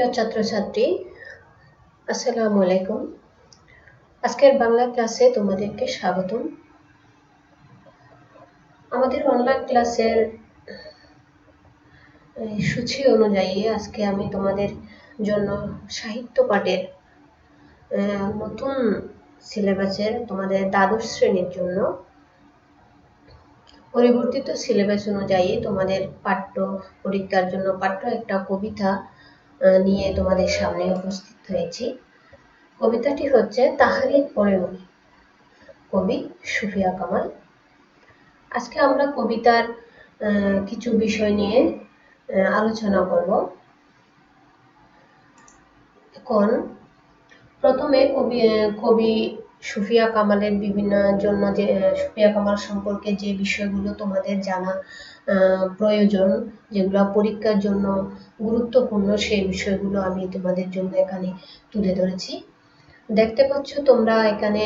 প্রিয় ছাত্রছাত্রী, আসসালামু আলাইকুম। আজকের বাংলা ক্লাসে তোমাদেরকে স্বাগতম। আমাদের অনলাইন ক্লাসের সূচি অনুযায়ী আজকে আমি তোমাদের জন্য সাহিত্য পাঠের নতুন সিলেবাসের তোমাদের দ্বাদশ শ্রেণীর জন্য পরিবর্তিত সিলেবাস অনুযায়ী তোমাদের পাঠ্য পরীক্ষার জন্য পাঠ্য একটা কবিতা নিয়ে তোমাদের সামনে উপস্থিত হয়েছি। কবিতাটি হচ্ছে তাহারই পরে মরি, কবি সুফিয়া কামাল। আজকে আমরা কবিতার কিছু বিষয় নিয়ে আলোচনা করব। এখন প্রথমে কবি সুফিয়া কামালের বিভিন্ন জন্য যে সুফিয়া কামাল সম্পর্কে যে বিষয়গুলো তোমাদের জানা প্রয়োজন, যেগুলো পরীক্ষার জন্য গুরুত্বপূর্ণ, সেই বিষয়গুলো আমি তোমাদের জন্য এখানে তুলে ধরেছি। দেখতে পাচ্ছ তোমরা এখানে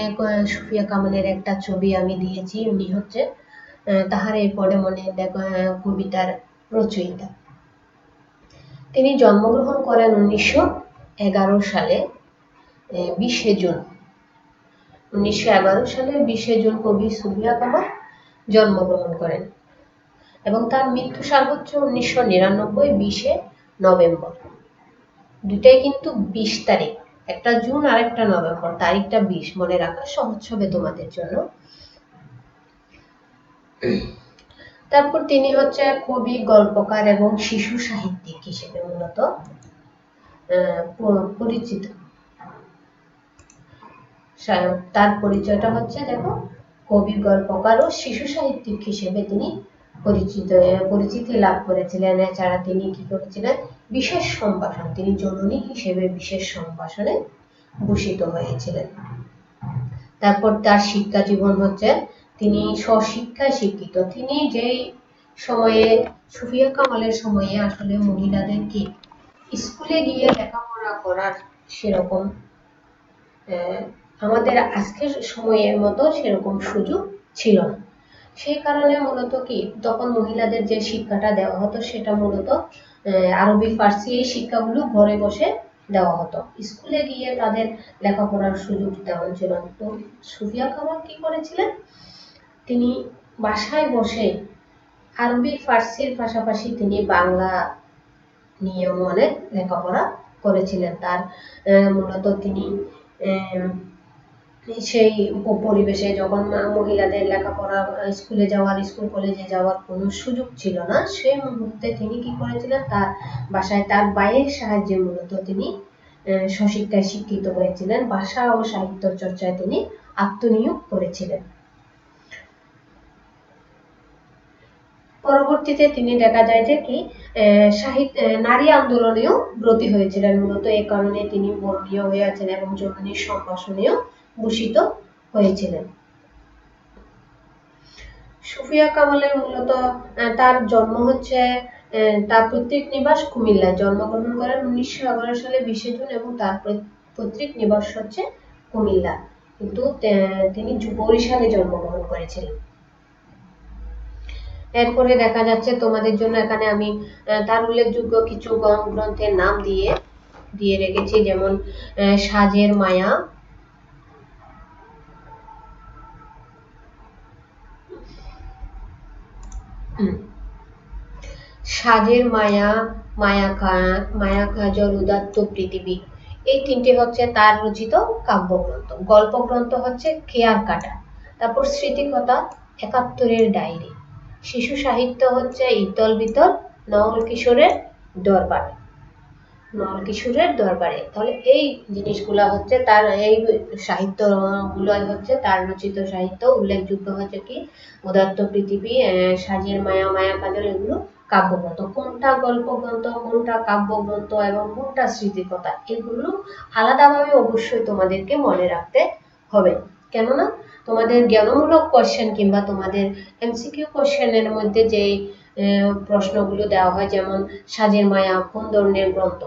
সুফিয়া কামালের একটা ছবি আমি দিয়েছি। উনি হচ্ছে তাহার এই পরে মনে কবিতার রচয়িতা। তিনি জন্মগ্রহণ করেন 1911 সালে 20শে জুন। 1911 সালে 20শে জুন কবি সুফিয়া কামাল জন্মগ্রহণ করেন এবং তার মৃত্যু সাল হচ্ছে 1999 20শে নভেম্বর। দুটাই কিন্তু 20 তারিখ, একটা জুন আর একটা নভেম্বর, তারিখটা 20, মনে রাখা সহজ হবে তোমাদের জন্য। তারপর তিনি হচ্ছে কবি, গল্পকার এবং শিশু সাহিত্যিক হিসেবে মূলত পরিচিত। তার পরিচয়টা হচ্ছে দেখো, কবি, গল্পকার ও শিশু সাহিত্যিক হিসেবে তিনি পরিচিতি লাভ করেছিলেন। এছাড়া তিনি কি করেছিলেন, বিশেষ সম্ভাষণ, তিনি জননী হিসেবে বিশেষ সম্ভাষণে ভূষিত হয়েছিলেন। তারপর তার শিক্ষা জীবন হচ্ছে, তিনি স্বশিক্ষায় শিক্ষিত। তিনি যেই সময়ে, সুফিয়া কামালের সময়ে আসলে মহিলাদেরকে স্কুলে গিয়ে লেখাপড়া করার সেরকম আমাদের আজকের সময়ের মতো সেরকম সুযোগ ছিল না। সেই কারণে মূলত কি, তখন মহিলাদের যে শিক্ষাটা দেওয়া হতো সেটা মূলত আরবি, ফার্সি, এই শিক্ষাগুলো ঘরে বসে দেওয়া হতো। স্কুলে গিয়ে তাদের লেখাপড়ার সুযোগ তেমন ছিল না। তো সুফিয়া কামাল কি করেছিলেন, তিনি বাসায় বসে আরবি, ফার্সির পাশাপাশি তিনি বাংলা নিয়েও অনেক লেখাপড়া করেছিলেন। তার মূলত তিনি সেই পরিবেশে যখন মহিলাদের লেখাপড়া, স্কুলে যাওয়ার, স্কুল কলেজে যাওয়ার কোনো সুযোগ ছিল না, সেই মুহূর্তে তিনি কি করেছিলেন, তার বাসায় তার বাইরের সাহায্যে মূলত তিনি স্বশিক্ষায় শিক্ষিত হয়েছিলেন। ভাষা ও সাহিত্য চর্চায় তিনি আত্মনিয়োগ করেছিলেন। পরবর্তীতে তিনি দেখা যায় যে কি নারী আন্দোলনেও ব্রতী হয়েছিলেন। মূলত এই কারণে তিনি বর্ণীয় হয়ে আছেন এবং জননীর সম্ভাষণেও ভূষিত হয়েছিলেন। সুফিয়া কামালের মূলত তার জন্ম হচ্ছে, তার পৈতৃক নিবাস কুমিল্লায়। জন্মগ্রহণ করেন 1911 সালে 20শে জুন এবং তার পৈতৃক নিবাস হচ্ছে কুমিল্লা, কিন্তু তিনি বরিশালে জন্মগ্রহণ করেছিলেন। এরপরে দেখা যাচ্ছে তোমাদের জন্য এখানে আমি তার উল্লেখযোগ্য কিছু গ্রন্থের নাম দিয়ে রেখেছি, যেমন সাজের মায়া, মায়া কাজল, উদাত্ত পৃথিবী, এই তিনটি হচ্ছে তার রচিত কাব্যগ্রন্থ। গল্পগ্রন্থ হচ্ছে কেয়ার কাটা, তারপর স্মৃতিকথা 71-এর ডায়েরি, শিশু সাহিত্য হচ্ছে ইতল বিতল, নওয়াল কিশোরের দরবারে। তাহলে এই জিনিসগুলা হচ্ছে তার, এই সাহিত্যগুলো হচ্ছে তার রচিত সাহিত্য। উল্লেখযোগ্য হচ্ছে কি, উদাত্ত পৃথিবী, সাজের মায়া, মায়া কাজল, এগুলো কাব্যগ্রন্থ। কোনটা গল্পগ্রন্থ, কোনটা কাব্যগ্রন্থ এবং কোনটা স্মৃতিকথা, এগুলো আলাদাভাবে অবশ্যই তোমাদেরকে মনে রাখতে হবে। কেননা তোমাদের জ্ঞানমূলক কোশ্চেন কিংবা তোমাদের এমসিকিউ কোশ্চেনের মধ্যে যে প্রশ্নগুলো দেওয়া হয়, যেমন সাজের মায়া কোন ধরনের গ্রন্থ,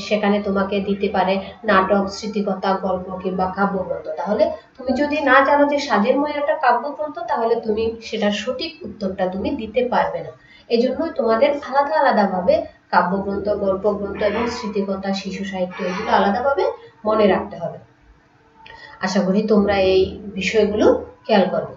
সেখানে তোমাকে দিতে পারে নাটক, স্মৃতিকথা, গল্প কিংবা কাব্যগ্রন্থ। তাহলে তুমি যদি না জানো যে সাজের মায়াটা কাব্যগ্রন্থ, তাহলে তুমি সেটার সঠিক উত্তরটা তুমি দিতে পারবে না। এজন্য তোমাদের আলাদা ভাবে কাব্যগ্রন্থ, গল্পগ্রন্থ এবং স্মৃতিকথা, শিশু সাহিত্য এগুলো আলাদাভাবে মনে রাখতে হবে। আশা করি তোমরা এই বিষয়গুলো খেয়াল করবে।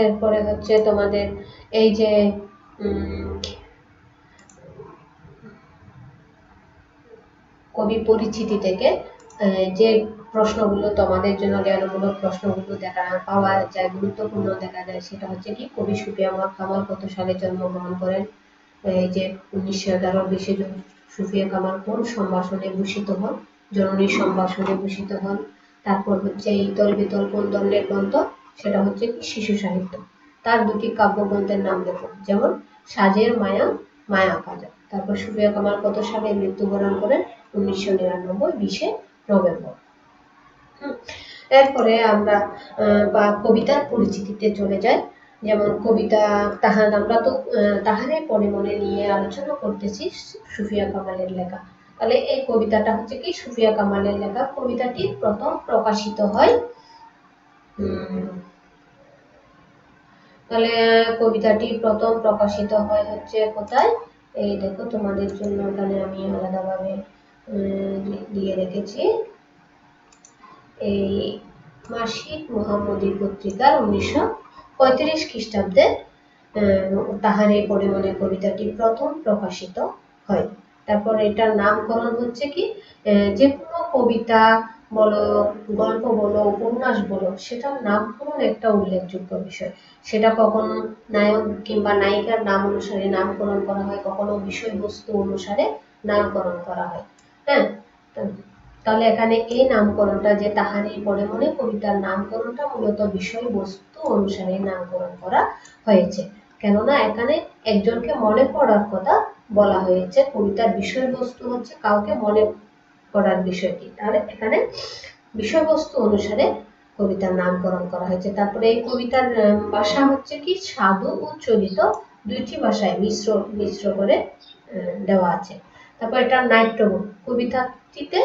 এরপরে হচ্ছে তোমাদের এই যে কবি পরিচিতি থেকে যে প্রশ্নগুলো তোমাদের জন্য জ্ঞানমূলক প্রশ্নগুলো পাওয়া যায়, গুরুত্বপূর্ণ দেখা যায়, সেটা হচ্ছে কি কবি সুফিয়া কামাল কত সালে জন্মগ্রহণ করেন, এই যে 1911 20 জুন সুফিয়া কামাল কোন সম্ভাষণে ভূষিত হন, জননীর সম্ভাষণে ভূষিত হন। তারপর হচ্ছে ইতল বিতল কোন ধরনের গ্রন্থ, সেটা হচ্ছে কি শিশু সাহিত্য। তার দুটি কাব্যগ্রন্থের নাম দেখো, যেমন সাজের মায়া, মায়া কাজা। তারপর সুফিয়া কামাল কত সালে মৃত্যুবরণ করেন, 1999 20 নভেম্বর। এরপরে আমরা কবিতার পরিচিতিতে চলে যাই। যেমন কবিতা আমরা তো তাহারে পরে মনে নিয়ে আলোচনা করতেছি, সুফিয়া কামালের লেখা। তাহলে এই কবিতাটা হচ্ছে কি সুফিয়া কামালের লেখা। কবিতাটি প্রথম প্রকাশিত হয় তাহলে কবিতাটি প্রথম প্রকাশিত হয় হচ্ছে কোথায়, এই দেখো তোমাদের জন্য এখানে আমি আলাদাভাবে দিয়ে রেখেছি, এই মাসিক মোহাম্মদী পত্রিকার 1935 খ্রিস্টাব্দে তাহারে পরে মনে কবিতাটি প্রথম প্রকাশিত হয়। তারপর এটার নামকরণ হচ্ছে কি, যে কোনো কবিতা বলো, গল্প বলো, উপন্যাস বলো, সেটার নামকরণ একটা উল্লেখযোগ্য বিষয়। সেটা কখনো নায়ক কিংবা নায়িকার নাম অনুসারে নামকরণ করা হয়, কখনো বিষয়বস্তু অনুসারে নামকরণ করা হয়। হ্যাঁ, তাহলে এখানে এই নামকরণটা যে তাহারে পরে মনে কবিতার নামকরণটা মূলত বিষয়বস্তু অনুসারে নামকরণ করা হয়েছে, কেননা এখানে একজনকে মনে পড়ার কথা বলা হয়েছে। কবিতার বিষয়বস্তু হচ্ছে কাউকে মনে করার বিষয়টি, তাহলে এখানে বিষয়বস্তু অনুসারে কবিতার নামকরণ করা হয়েছে। তারপরে এই কবিতার ভাষা হচ্ছে কি সাধু ও চলিত, দুইটি ভাষায় মিশ্র করে দেওয়া আছে। তারপর এটা নাট্যগুণ, কবিতাটিতে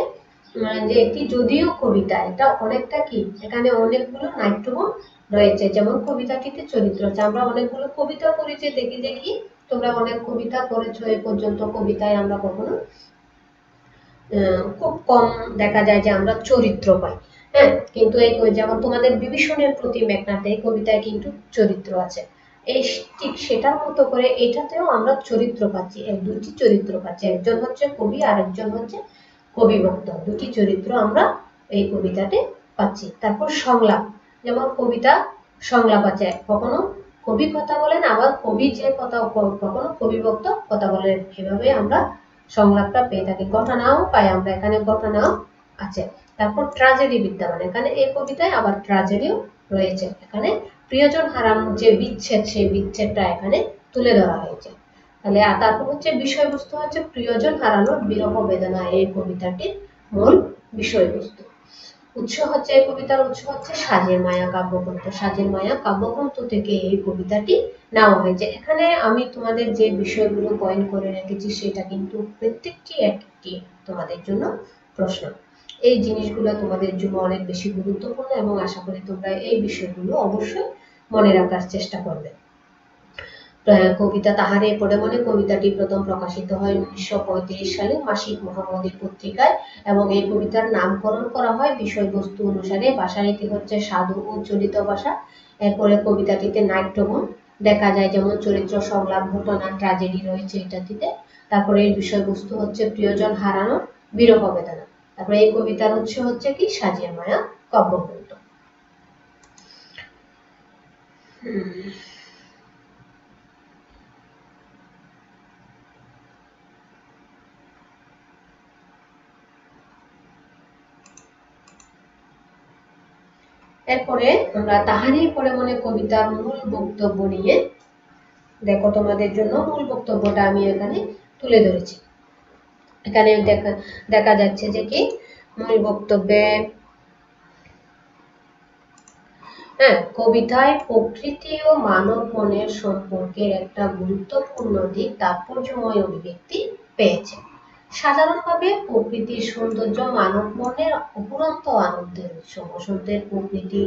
যে এটি যদিও কবিতা, এটা অনেকটা কি এখানে অনেকগুলো নাট্যগুণ রয়েছে। যেমন কবিতাটিতে চরিত্র আছে, আমরা অনেকগুলো কবিতা পড়েছি, দেখি তোমরা অনেক কবিতা পড়েছো, এ পর্যন্ত কবিতায় আমরা কখনো খুব কম দেখা যায় যে আমরা চরিত্র পাই। হ্যাঁ, কিন্তু এই যেমন তোমাদের বিভীষণের প্রতি মেঘনাথে এই কবিতায় কিন্তু চরিত্র আছে, এই ঠিক সেটার মতো করে এটাতেও আমরা চরিত্র পাচ্ছি, দুটি চরিত্র পাচ্ছি, একজন হচ্ছে কবি আর একজন হচ্ছে কবিভক্ত, দুটি চরিত্র আমরা এই কবিতাতে পাচ্ছি। তারপর সংলাপ, যেমন কবিতা সংলাপ আছে, কখনো কবি কথা বলেন, আবার কবি যে কথা, কখনো কবিভক্ত কথা বলেন, এভাবে আমরা সংলাপটা পেয়ে থাকি। ঘটনাও পাই আমরা, এখানে ঘটনাও আছে। তারপর ট্র্যাজেডি বিদ্যমান, এখানে এই কবিতায় আবার ট্র্যাজেডিও রয়েছে। এখানে প্রিয়জন হারানোর যে বিচ্ছেদ, সেই বিচ্ছেদটা এখানে তুলে ধরা হয়েছে। তাহলে তারপর হচ্ছে বিষয়বস্তু হচ্ছে প্রিয়জন হারানোর বিরহ বেদনা, এই কবিতাটির মূল বিষয়বস্তু। উৎস হচ্ছে এই কবিতার উৎস হচ্ছে সাজের মায়া কাব্যগ্রন্থ, সাজের মায়া কাব্যগ্রন্থ থেকে এই কবিতাটি নেওয়া হয়েছে। এখানে আমি তোমাদের যে বিষয়গুলো পয়েন্ট করে রেখেছি সেটা কিন্তু প্রত্যেকটি একটি তোমাদের জন্য প্রশ্ন। এই জিনিসগুলো তোমাদের জন্য অনেক বেশি গুরুত্বপূর্ণ এবং আশা করি তোমরা এই বিষয়গুলো অবশ্যই মনে রাখার চেষ্টা করবে। কবিতা তাহারে পড়ে মনে কবিতাটি প্রথম প্রকাশিত হয় 1935 সালে মাসিক মোহাম্মদী পত্রিকায় এবং এই কবিতার নামকরণ করা হয় বিষয়বস্তু অনুসারে। ভাষারীতি হচ্ছে সাধু ও চলিত ভাষা। এরপরে কবিতাটিতে নাট্যগুণ দেখা যায়, যেমন চরিত্র, সংলাপ, ঘটনা, ট্র্যাজেডি রয়েছে এটাটিতে। তারপরে এই বিষয়বস্তু হচ্ছে প্রিয়জন হারানোর বিরহ বেদনা। তারপরে এই কবিতার উৎস হচ্ছে কি সাজের মায়া কাব্যগ্রন্থ। এরপরে আমরা তাহারই পরে মনে কবিতার মূল বক্তব্য নিয়ে দেখো, তোমাদের জন্য মূল বক্তব্যটা আমি এখানে তুলে ধরেছি। এখানে দেখা যাচ্ছে যে কি মূল বক্তব্যে, হ্যাঁ, কবিতায় প্রকৃতি ও মানব মনের সম্পর্কের একটা গুরুত্বপূর্ণ দিক তাৎপর্যময় অভিব্যক্তি পেয়েছে। সাধারণভাবে প্রকৃতির সৌন্দর্য মানব মনের অফুরন্ত আনন্দের উৎস। বসন্তের প্রকৃতি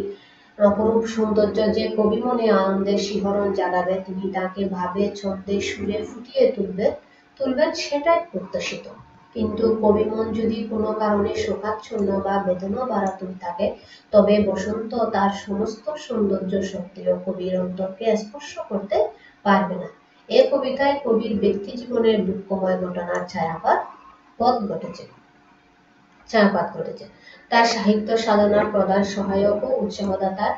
অপরূপ সৌন্দর্য যে কবি মনে আনন্দের শিহরণ জাগাবে, তিনি তাকে ভাবে ছন্দে সুরে ফুটিয়ে তুলবেন সেটাই প্রত্যাশিত। কিন্তু কবি মন যদি কোনো কারণে শোকাচ্ছন্ন বা বেদনা বাড়াতুর থাকে, তবে বসন্ত তার সমস্ত সৌন্দর্য সত্ত্বেও কবির অন্তরকে স্পর্শ করতে পারবে না। এ কবিতায় কবির ব্যক্তি জীবনের দুঃখময় ঘটনার ছায়াপাত ঘটেছে। তার সাহিত্য সাধনার প্রধান সহায়ক ও উৎসাহদাতা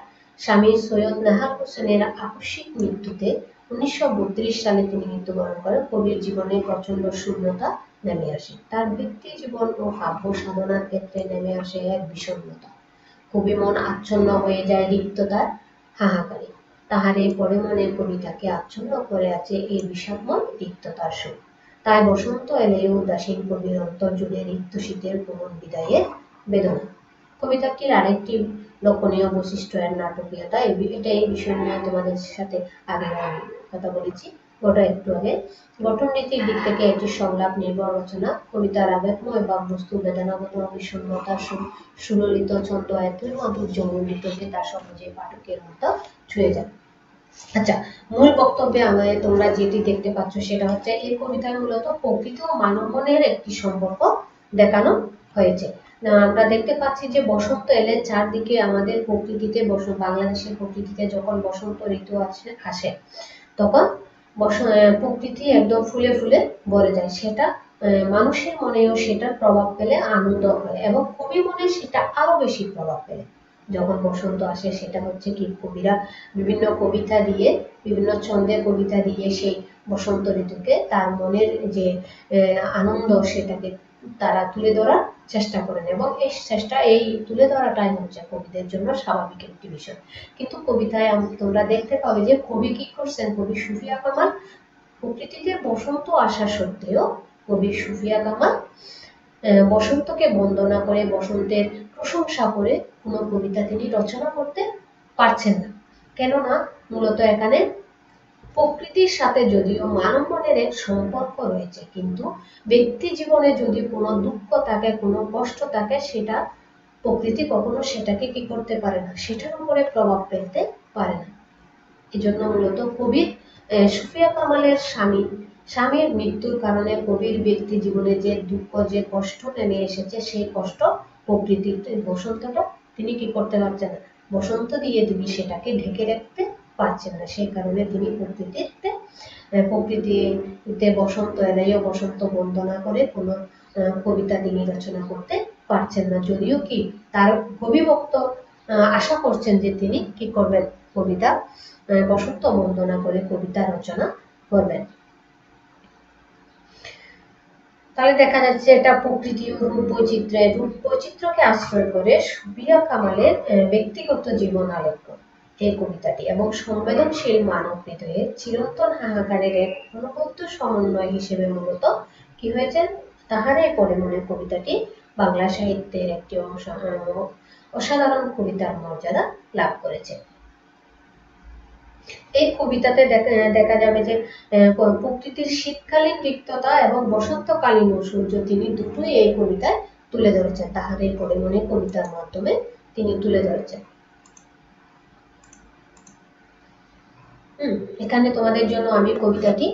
স্বামী সৈয়দ নেহাল হোসেনের আকস্মিক মৃত্যুতে 1932 সালে তিনি মৃত্যুবরণ করেন। কবির জীবনে প্রচন্ড শূন্যতা নেমে আসে। তার ব্যক্তি জীবন ও কাব্য সাধনার ক্ষেত্রে নেমে আসে এক বিষণ্ণতা। কবি মন আচ্ছন্ন হয়ে যায় রিক্ততার হাহাকারে। তাহার এই পরে মনে কবিতাকে আচ্ছন্ন করে আছে এই বিষাদময় রিক্ততার সুর। তাই বসন্ত এলেও উদাসীন কবির অন্তর জুড়ে রিক্ত শীতের কোমল বিদায়ের বেদনা। কবিতাটির আরেকটি লক্ষণীয় বৈশিষ্ট্য এর নাটকীয়তা। এটা এই বিষয় নিয়ে তোমাদের সাথে আগে আমি কথা বলেছি একটু আগে। গঠন নীতির দিক থেকে এটি সংলাপ নির্ভর রচনা। কবিতার আবেগময় ভাববস্তু, বেদনাগত বিষণ্ণতা, সুললিত ছন্দ এতই মাধুর্য মণ্ডিত যে তা সহজে পাঠকের মতো ছুঁয়ে যায়। আচ্ছা, মূল বক্তব্যে আমাদের তোমরা যেটি দেখতে পাচ্ছ সেটা হচ্ছে এই কবিতায় মূলত প্রকৃতি ও মানব মনের একটি সম্পর্ক দেখানো হয়েছে। আমরা দেখতে পাচ্ছি যে বসন্ত এলে চারদিকে আমাদের প্রকৃতিতে বাংলাদেশের প্রকৃতিতে যখন বসন্ত ঋতু আসে তখন প্রকৃতি একদম ফুলে ফুলে ভরে যায়। সেটা মানুষের মনেও সেটার প্রভাব পেলে আনন্দ হয় এবং কবি মনে সেটা আরো বেশি প্রভাব পেলে যখন বসন্ত আসে। সেটা হচ্ছে কি কবিরা বিভিন্ন কবিতা দিয়ে, বিভিন্ন ছন্দের কবিতা দিয়ে সেই বসন্ত ঋতুকে তার মনের যে আনন্দ সেটাকে তারা তুলে ধরার চেষ্টা করেন এবং এই তুলে ধরাটাই হচ্ছে কবিদের জন্য স্বাভাবিক একটি বিষয়। কিন্তু কবিতায় তোমরা দেখতে পাবে যে কবি কি করছেন, কবি সুফিয়া কামাল প্রকৃতিতে বসন্ত আসা সত্ত্বেও কবি সুফিয়া কামাল বসন্তকে বন্দনা করে, বসন্তের প্রশংসা করে কোনো কবিতা তিনি রচনা করতে পারছেন না। কেননা মূলত এখানে প্রকৃতির সাথে যদিও মানব মনের এক সম্পর্ক রয়েছে, কিন্তু ব্যক্তি জীবনে যদি কোনো দুঃখ থাকে, কোনো কষ্ট থাকে, সেটা প্রকৃতি কখনো সেটাকে কি করতে পারে না, সেটার উপরে প্রভাব ফেলতে পারে না। এই জন্য মূলত কবির সুফিয়া কামালের স্বামীর মৃত্যুর কারণে কবির ব্যক্তি জীবনে যে দুঃখ, যে কষ্ট নেমে এসেছে, সেই কষ্ট প্রকৃতির বসন্তটা তিনি কি করতে পারছেন না, বসন্ত দিয়ে তিনি সেটাকে ঢেকে রাখতে পারছেন না। সেই কারণে তিনি প্রকৃতিতে বসন্ত এলেও বসন্ত বন্দনা করে কোনো কবিতা তিনি রচনা করতে পারছেন না। যদিও কি তার কবিভক্ত আশা করছেন যে তিনি কি করবেন, কবিতা বসন্ত বন্দনা করে কবিতা রচনা করবেন। তাহলে দেখা যাচ্ছে এটা প্রকৃতি ও রূপ বৈচিত্র্যকে আশ্রয় করে সুফিয়া কামালের ব্যক্তিগত জীবন আলোক এই কবিতাটি এবং সংবেদনশীল মানব হৃদয়ে চিরন্তন হাহাকারের এক অনবদ্য সমন্বয় হিসেবে মূলত কি হয়েছে, তাহারই পরে মনে কবিতাটি বাংলা সাহিত্যের একটি অসাধারণ কবিতার মর্যাদা লাভ করেছে। এই কবিতাতে দেখা যাবে যে প্রকৃতির শীতকালীন রিক্ততা এবং বসন্তকালীন ঐশ্বর্য তিনি দুটোই এই কবিতায় তুলে ধরেছেন, তাহারই পরে মনে কবিতার মাধ্যমে তিনি তুলে ধরেছেন। এখানে তোমাদের জন্য আমি কবিতাটি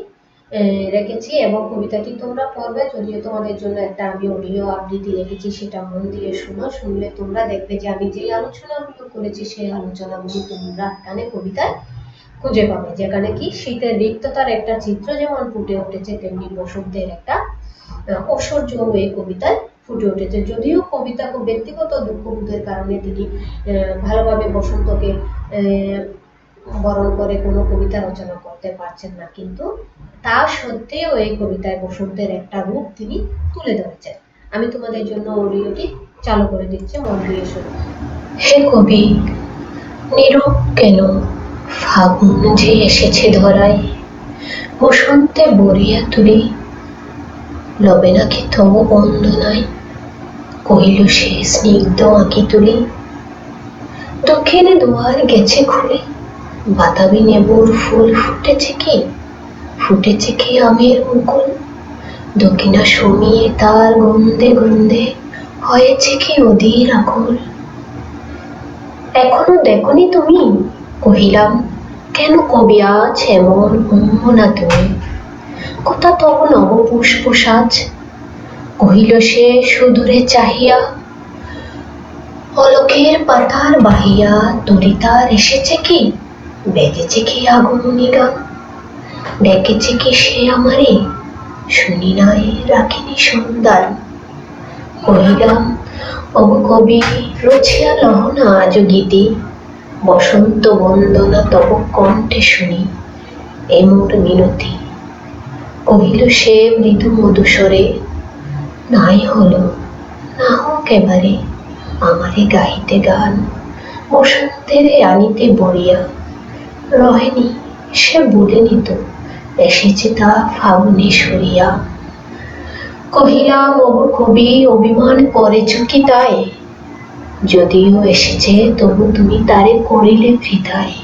রেখেছি এবং কবিতাটি তোমরা পড়বে। যদিও তোমাদের জন্য একটা আমি অডিও আবৃত্তি রেখেছি, সেটা মন দিয়ে শুনলে তোমরা দেখবে যে আমি যে আলোচনাগুলো করেছি সেই আলোচনাগুলো তোমরা এখানে কবিতায় খুঁজে পাবে, যেখানে কি শীতের রিক্ততার একটা চিত্র যেমন ফুটে উঠেছে, তেমনি বসন্তের একটা ঐশ্বর্য এই কবিতায় ফুটে উঠেছে। যদিও কবিতা খুব ব্যক্তিগত দুঃখবোধের কারণে তিনি ভালোভাবে বসন্তকে বরণ করে কোনো কবিতা রচনা করতে পারছেন না, কিন্তু তা সত্ত্বেও এই কবিতায় বসন্তের একটা রূপ তিনি তুলে ধরেছেন। আমি তোমাদের জন্য অডিওটি চালু করে দিচ্ছি, মন দিয়ে শোনো। হে কবি, নীরব কেন ফাগুন যে এসেছে ধরায়, বসন্তে বরিয়া তুলি, লবে নাকি তব বন্দনায়, কহিল সে স্নিগ্ধ আঁকি তুলি। দক্ষিণে দুয়ার গেছে খুলে, বাতাবি নেবুর ফুল ফুটেছে কি আমের মুকুল, দক্ষিণা শমিয়ে তার গন্ধে গন্ধে হয়েছে কি অধীর আকুল। এখনো দেখনি তুমি, কহিলাম, কেন কবি আজ এমন না তুমি, কোথা তব নব পুষ্প সাজ। কহিল সে সুদূরে চাহিয়া, পলকের পাতার বাহিয়া তরিতার এসেছে কি, বেজেছে কি আগমনী গান, ডেকেছে কি সে আমারে, শুনি নাই রাখিনি সন্ধান। কহিলাম, ওগো কবি, রচিয়া লহ না আজ গীতি, বসন্ত বন্দনা তব কণ্ঠে শুনি এ মোর মিনতি। কহিল সে মৃদু মধুস্বরে, নাই হলো, না হোক এবারে আমারে গাহিতে গান, বসন্তেরে আনিতে বরিয়া, রহেনি সে বলেনি তো, এসেছে তা ফাগুনে সরিয়া। কহিলাম, ওগো কবি, অভিমান করেছ কি তাই, যদিও এসেছে তবু তুমি তারে করিলে বৃথায়।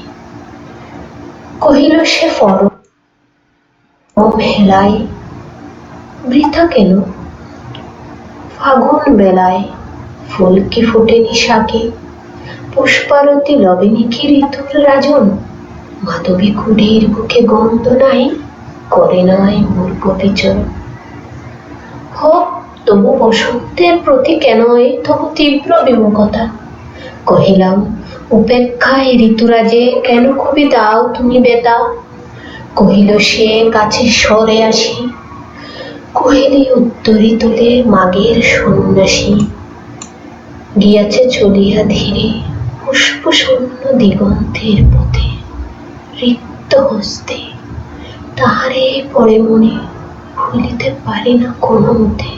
কহিল সে ফরম হেলায়, বৃথা কেন, ফাগুন বেলায় ফুল কি ফোটেনি শাকে, পুষ্পারতি লবেনি কি ঋতুর রাজন, মাধবী কুড়ির বুকে গন্ধ নাই, করে নাই মোর গোপীচরণ। হোক তবু বসন্তের প্রতি কেন এই তবু তীব্র বিমুখতা। কহিলাম, উপেক্ষায় ঋতুরাজে কেন কবি দাও তুমি বেতা। কহিল সে কাছে সরে আসি, কহিলি উত্তরি তোলে মাগের সন্ন্যাসী, গিয়াছে চলিয়া ধীরে পুষ্প শূন্য দিগন্তের পথে, রিক্ত হস্তে তাহারে পরে মনে ভুলিতে পারি না কোনো মতে।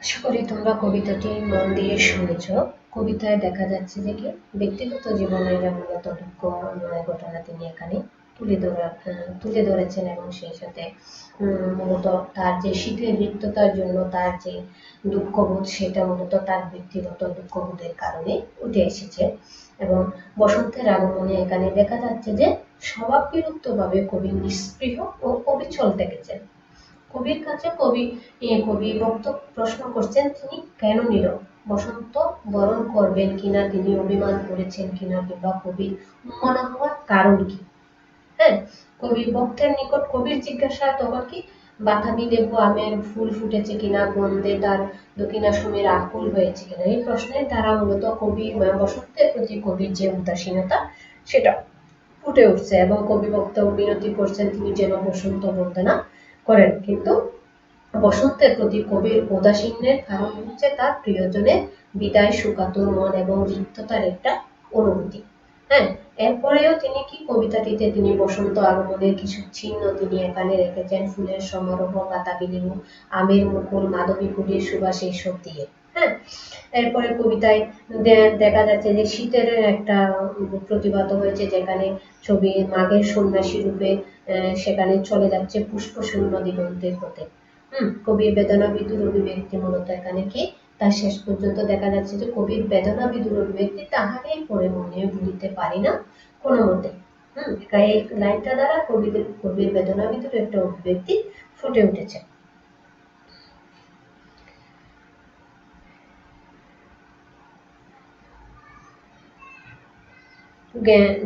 আশা করি তোমরা কবিতাটি মন দিয়ে শুনেছ। কবিতায় দেখা যাচ্ছে যে কি ব্যক্তিগত জীবনের মূলত দুঃখ ঘটনা তিনি এখানে তুলে ধরেছেন, এবং সেই সাথে মূলত তার যে শীতের রিক্ততার জন্য তার যে দুঃখবোধ, সেটা মূলত তার ব্যক্তিগত দুঃখবোধের কারণে উঠে এসেছে। এবং বসন্তের আগমনে এখানে দেখা যাচ্ছে যে স্বভাব বিরুদ্ধভাবে কবি নিস্পৃহ ও অবিচল থেকেছেন। কবির কাছে কবি ভক্ত প্রশ্ন করছেন, তিনি কেন নীরব, বসন্ত বরণ করবেন কিনা তিনি অভিমান করেছেন কিনা, কিংবা কবির মনে হওয়ার কারণ কি। হ্যাঁ, কবি ভক্তের নিকট কবির জিজ্ঞাসা তখন কি, বাতাবি লেবু আমের ফুল ফুটেছে কিনা, গন্ধে তার দক্ষিণা সমীর আকুল হয়েছে কিনা, এই প্রশ্নের দ্বারা মূলত কবি বসন্তের প্রতি কবির যে উদাসীনতা সেটা ফুটে উঠছে, এবং কবি ভক্ত বিনতি করছেন তিনি যেন বসন্ত বন্দনা করেন। কিন্তু বসন্তের প্রতি কবির উদাসীনের কারণ হচ্ছে তার প্রিয়জনের বিদায়, সুকাতুর মন এবং রিক্ততার একটা অনুভূতি। হ্যাঁ, এরপরেও তিনি কি কবিতাটিতে তিনি বসন্ত আগমনের কিছু চিহ্ন তিনি এখানে রেখেছেন, ফুলের সমারোহ, বাতাবি লেবু, আমের মুকুল, মাধবী কুটির সুবাস, এইসব দিয়ে। হ্যাঁ, এরপরে কবিতায় দেখা যাচ্ছে যে শীতের একটা প্রতিবাদ হয়েছে, যেখানে ছবি মাঘের সন্ন্যাসী রূপে সেখানে চলে যাচ্ছে পুষ্প শূন্য দিগন্তের পথে। কবির বেদনা বিদুর অভিব্যক্তি মূলত এখানে কি তার শেষ পর্যন্ত দেখা যাচ্ছে যে কবির বেদনা বিদুর অভিব্যক্তি, তাহারেই পরে মনে ভুলিতে পারি না কোনো মতে। এই লাইনটা দ্বারা কবির বেদনা বিদুর একটা অভিব্যক্তি ফুটে উঠেছে।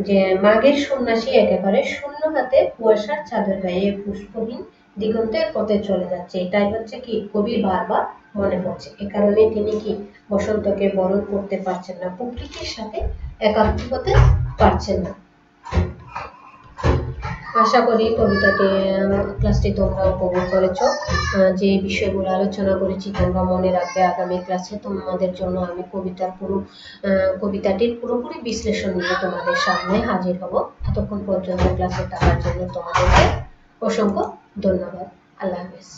যে মাঘের সন্ন্যাসী একেবারে শূন্য হাতে কুয়াশার চাদর গায়ে পুষ্পহীন দিগন্তের পথে চলে যাচ্ছে, এটাই হচ্ছে কি কবির বারবার মনে পড়ছে। এ কারণে তিনি কি বসন্তকে বরণ করতে পারছেন না, প্রকৃতির সাথে একাত্ম হতে পারছেন না। আশা করি ক্লাসটি তোমরা উপভোগ করেছ। যে বিষয়গুলো আলোচনা করেছি তোমরা মনে রাখবে। আগামী ক্লাসে তোমাদের জন্য আমি কবিতাটির পুরোপুরি বিশ্লেষণ নিয়ে তোমাদের সামনে হাজির হব। ততক্ষণ পর্যন্ত ক্লাসে থাকার জন্য তোমাদেরকে অসংখ্য ধন্যবাদ। আল্লাহ হাফেজ।